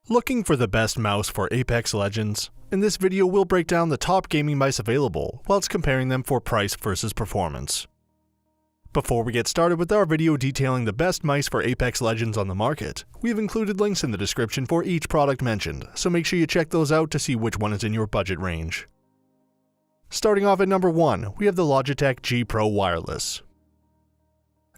Looking for the best mouse for Apex Legends? In this video we'll break down the top gaming mice available, whilst comparing them for price versus performance. Before we get started with our video detailing the best mice for Apex Legends on the market, we've included links in the description for each product mentioned, so make sure you check those out to see which one is in your budget range. Starting off at number 1, we have the Logitech G Pro Wireless.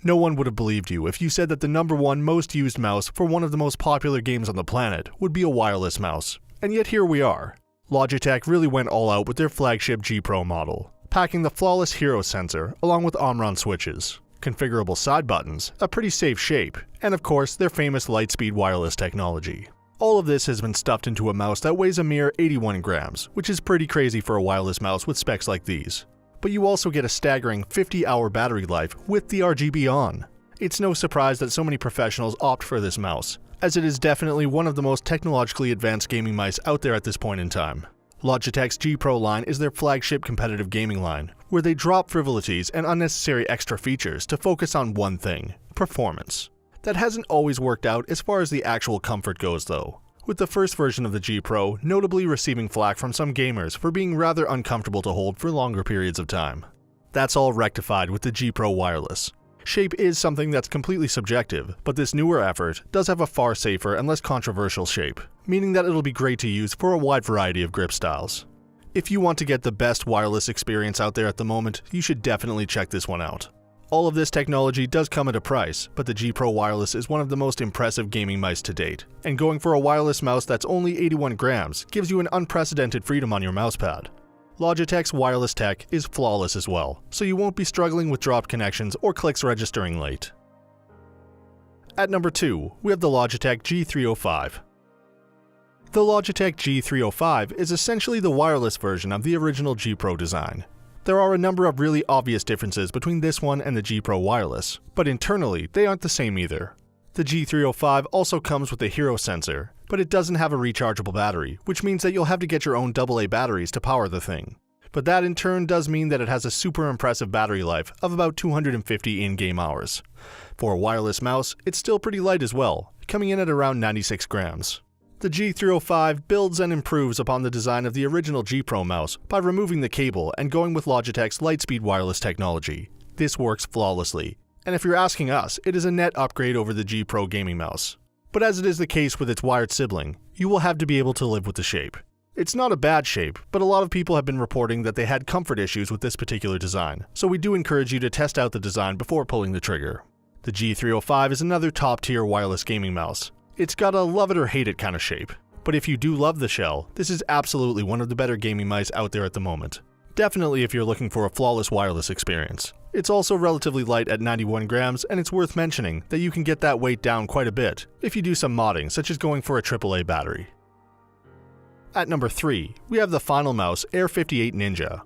No one would have believed you if you said that the number 1 most used mouse for one of the most popular games on the planet would be a wireless mouse, and yet here we are. Logitech really went all out with their flagship G Pro model, packing the flawless hero sensor along with Omron switches, configurable side buttons, a pretty safe shape, and of course their famous Lightspeed wireless technology. All of this has been stuffed into a mouse that weighs a mere 81 grams, which is pretty crazy for a wireless mouse with specs like these. But you also get a staggering 50-hour battery life with the RGB on. It's no surprise that so many professionals opt for this mouse, as it is definitely one of the most technologically advanced gaming mice out there at this point in time. Logitech's G Pro line is their flagship competitive gaming line, where they drop frivolities and unnecessary extra features to focus on one thing: performance. That hasn't always worked out as far as the actual comfort goes though, with the first version of the G Pro notably receiving flack from some gamers for being rather uncomfortable to hold for longer periods of time. That's all rectified with the G Pro Wireless. Shape is something that's completely subjective, but this newer effort does have a far safer and less controversial shape, meaning that it'll be great to use for a wide variety of grip styles. If you want to get the best wireless experience out there at the moment, you should definitely check this one out. All of this technology does come at a price, but the G Pro Wireless is one of the most impressive gaming mice to date, and going for a wireless mouse that's only 81 grams gives you an unprecedented freedom on your mousepad. Logitech's wireless tech is flawless as well, so you won't be struggling with dropped connections or clicks registering late. At number 2, we have the Logitech G305. The Logitech G305 is essentially the wireless version of the original G Pro design. There are a number of really obvious differences between this one and the G Pro Wireless, but internally they aren't the same either. The G305 also comes with a hero sensor, but it doesn't have a rechargeable battery, which means that you'll have to get your own AA batteries to power the thing. But that in turn does mean that it has a super impressive battery life of about 250 in-game hours. For a wireless mouse, it's still pretty light as well, coming in at around 96 grams. The G305 builds and improves upon the design of the original G Pro mouse by removing the cable and going with Logitech's Lightspeed wireless technology. This works flawlessly, and if you're asking us, it is a net upgrade over the G Pro gaming mouse. But as it is the case with its wired sibling, you will have to be able to live with the shape. It's not a bad shape, but a lot of people have been reporting that they had comfort issues with this particular design, so we do encourage you to test out the design before pulling the trigger. The G305 is another top-tier wireless gaming mouse. It's got a love it or hate it kind of shape, but if you do love the shell, this is absolutely one of the better gaming mice out there at the moment. Definitely if you're looking for a flawless wireless experience. It's also relatively light at 91 grams, and it's worth mentioning that you can get that weight down quite a bit if you do some modding, such as going for a AAA battery. At number 3, we have the FinalMouse Air 58 Ninja.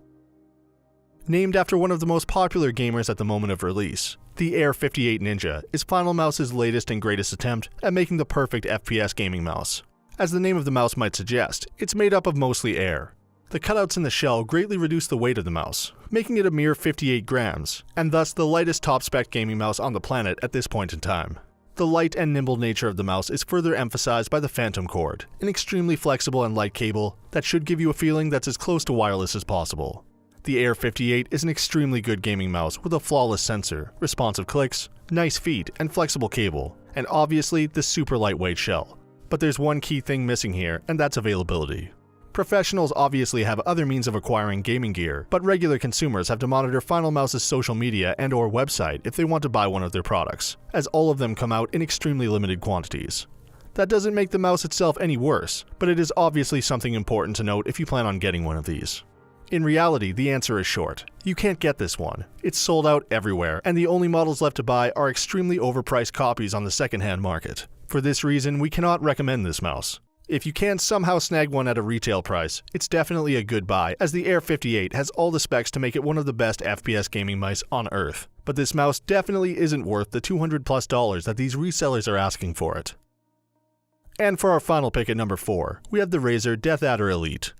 Named after one of the most popular gamers at the moment of release, the Air 58 Ninja is FinalMouse's latest and greatest attempt at making the perfect FPS gaming mouse. As the name of the mouse might suggest, it's made up of mostly air. The cutouts in the shell greatly reduce the weight of the mouse, making it a mere 58 grams, and thus the lightest top-spec gaming mouse on the planet at this point in time. The light and nimble nature of the mouse is further emphasized by the Phantom cord, an extremely flexible and light cable that should give you a feeling that's as close to wireless as possible. The Air 58 is an extremely good gaming mouse with a flawless sensor, responsive clicks, nice feet, and flexible cable, and obviously the super lightweight shell. But there's one key thing missing here, and that's availability. Professionals obviously have other means of acquiring gaming gear, but regular consumers have to monitor FinalMouse's social media and/or website if they want to buy one of their products, as all of them come out in extremely limited quantities. That doesn't make the mouse itself any worse, but it is obviously something important to note if you plan on getting one of these. In reality, the answer is short. You can't get this one. It's sold out everywhere, and the only models left to buy are extremely overpriced copies on the secondhand market. For this reason, we cannot recommend this mouse. If you can somehow snag one at a retail price, it's definitely a good buy, as the Air 58 has all the specs to make it one of the best FPS gaming mice on Earth. But this mouse definitely isn't worth the $200+ that these resellers are asking for it. And for our final pick at number 4, we have the Razer DeathAdder Elite.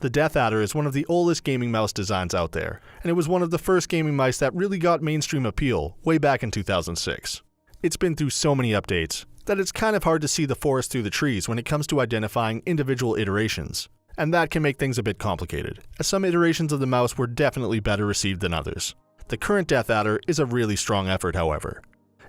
The DeathAdder is one of the oldest gaming mouse designs out there, and it was one of the first gaming mice that really got mainstream appeal way back in 2006. It's been through so many updates, that it's kind of hard to see the forest through the trees when it comes to identifying individual iterations. And that can make things a bit complicated, as some iterations of the mouse were definitely better received than others. The current DeathAdder is a really strong effort, however.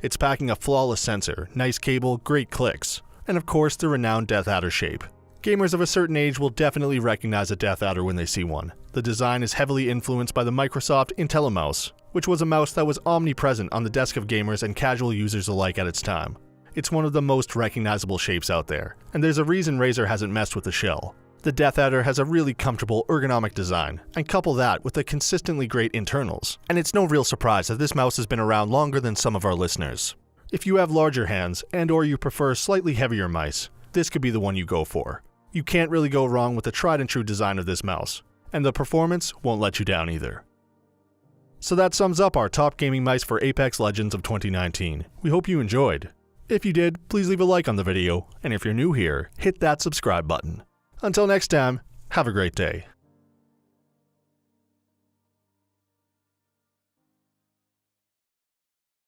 It's packing a flawless sensor, nice cable, great clicks, and of course the renowned DeathAdder shape. Gamers of a certain age will definitely recognize a DeathAdder when they see one. The design is heavily influenced by the Microsoft FinalMouse, which was a mouse that was omnipresent on the desk of gamers and casual users alike at its time. It's one of the most recognizable shapes out there, and there's a reason Razer hasn't messed with the shell. The DeathAdder has a really comfortable ergonomic design, and couple that with the consistently great internals, and it's no real surprise that this mouse has been around longer than some of our listeners. If you have larger hands and/or you prefer slightly heavier mice, this could be the one you go for. You can't really go wrong with the tried and true design of this mouse, and the performance won't let you down either. So that sums up our top gaming mice for Apex Legends of 2019. We hope you enjoyed. If you did, please leave a like on the video, and if you're new here, hit that subscribe button. Until next time, have a great day.